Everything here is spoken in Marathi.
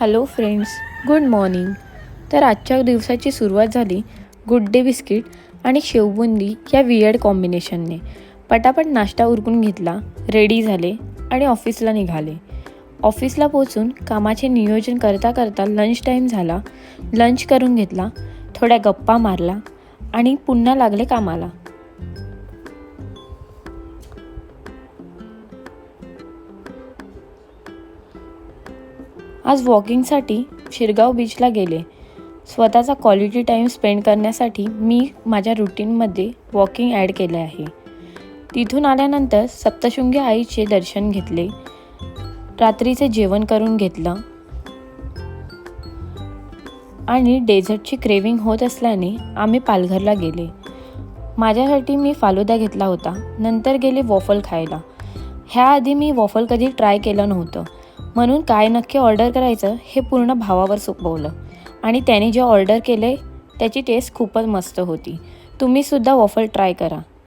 Hello friends, good morning. तर आजच्या दिवसाची सुरुवात झाली गुड डे बिस्किट आणि शेवबुंदी या वियर्ड कॉम्बिनेशनने. पटापट नाश्ता उरकून घेतला, रेडी झाले आणि ऑफिसला निघाले. ऑफिसला पोचून कामाचे नियोजन करता करता लंच टाईम झाला. लंच करून घेतला, थोड्या गप्पा मारला आणि पुन्हा लागले कामाला. आज वॉकिंगसाठी शिरगाव बीचला गेले. स्वतःचा क्वालिटी टाईम स्पेंड करण्यासाठी मी माझ्या रुटीनमध्ये वॉकिंग ॲड केले आहे. तिथून आल्यानंतर सप्तशृंगी आईचे दर्शन घेतले, रात्रीचे जेवण करून घेतलं आणि डेझर्टची क्रेविंग होत असल्याने आम्ही पालघरला गेले. माझ्यासाठी मी फालुदा घेतला होता. नंतर गेले वॉफल खायला. ह्याआधी मी वॉफल कधी ट्राय केलं नव्हतं, म्हणून काय नक्की ऑर्डर करायचं हे पूर्ण भावावर सोपवलं आणि त्याने जे ऑर्डर केले त्याची टेस्ट खूपच मस्त होती. तुम्हीसुद्धा वॉफल ट्राय करा.